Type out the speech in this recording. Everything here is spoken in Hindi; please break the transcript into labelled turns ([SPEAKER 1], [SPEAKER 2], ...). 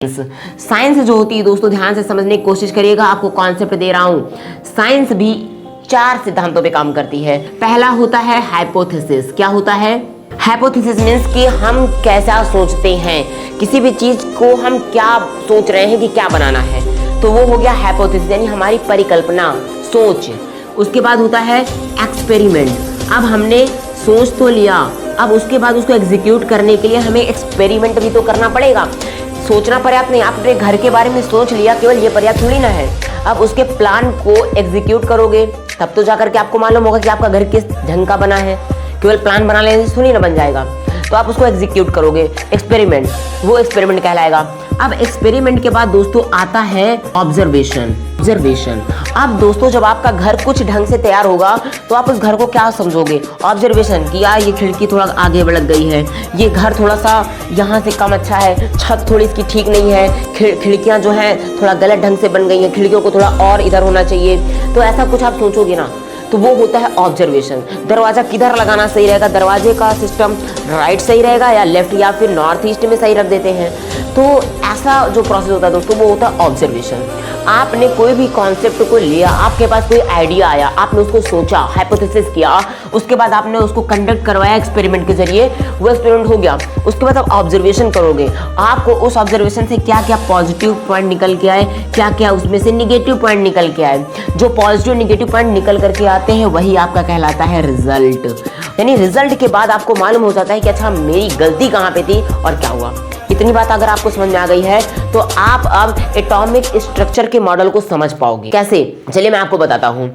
[SPEAKER 1] साइंस जो होती है दोस्तों, ध्यान से समझने की कोशिश करिएगा, आपको कॉन्सेप्ट दे रहा हूं। साइंस भी 4 सिद्धांतों पे काम करती है। पहला होता है हाइपोथेसिस। क्या होता है? हाइपोथेसिस मीन्स कि हम कैसा सोचते हैं, किसी भी चीज को हम क्या सोच रहे हैं कि क्या बनाना है, तो वो हो गया हाइपोथेसिस, यानी हमारी परिकल्पना, सोच। उसके बाद होता है एक्सपेरिमेंट। अब हमने सोच तो लिया, अब उसके बाद उसको एग्जीक्यूट करने के लिए हमें एक्सपेरिमेंट भी तो करना पड़ेगा। सोचना पर्याप्त नहीं, आप अपने घर के बारे में सोच लिया, केवल ये पर्याप्त थोड़ी ना है। अब उसके प्लान को एग्जीक्यूट करोगे तब तो जाकर के आपको मालूम होगा कि आपका घर किस ढंग का बना है। केवल प्लान बना लेने से थोड़ी ना बन जाएगा, तो आप उसको एग्जीक्यूट करोगे, एक्सपेरिमेंट, वो एक्सपेरिमेंट कहलाएगा। अब एक्सपेरिमेंट के बाद दोस्तों आता है ऑब्जर्वेशन। अब दोस्तों जब आपका घर कुछ ढंग से तैयार होगा तो आप उस घर को क्या समझोगे? ऑब्जर्वेशन, कि यार ये खिड़की थोड़ा आगे बढ़ गई है, ये घर थोड़ा सा यहाँ से कम अच्छा है, छत थोड़ी इसकी ठीक नहीं है, खिड़कियाँ जो है थोड़ा गलत ढंग से बन गई हैं, खिड़कियों को थोड़ा और इधर होना चाहिए। तो ऐसा कुछ आप सोचोगे ना, तो वो होता है ऑब्जर्वेशन। दरवाजा किधर लगाना सही रहेगा, दरवाजे का सिस्टम राइट सही रहेगा या लेफ्ट या फिर नॉर्थ ईस्ट में सही रख देते हैं। तो ऐसा जो प्रोसेस होता है दोस्तों, वो होता है ऑब्जर्वेशन। आपने कोई भी कॉन्सेप्ट को लिया, आपके पास कोई आइडिया आया, आपने उसको सोचा, हाइपोथेसिस किया, उसके बाद आपने उसको कंडक्ट करवाया एक्सपेरिमेंट के जरिए, वो एक्सपेरिमेंट हो गया। उसके बाद आप ऑब्जर्वेशन करोगे, आपको उस ऑब्जर्वेशन से क्या क्या पॉजिटिव पॉइंट निकल के आए, क्या क्या उसमें से निगेटिव पॉइंट निकल के आए। जो पॉजिटिव निगेटिव पॉइंट निकल करके आते हैं वही आपका कहलाता है रिजल्ट। यानी रिजल्ट के बाद आपको मालूम हो जाता है कि अच्छा मेरी गलती कहाँ पे थी और क्या हुआ। इतनी बात अगर आपको समझ में आ गई है तो आप अब एटॉमिक स्ट्रक्चर के मॉडल को समझ पाओगे। कैसे? चलिए मैं आपको बताता हूँ।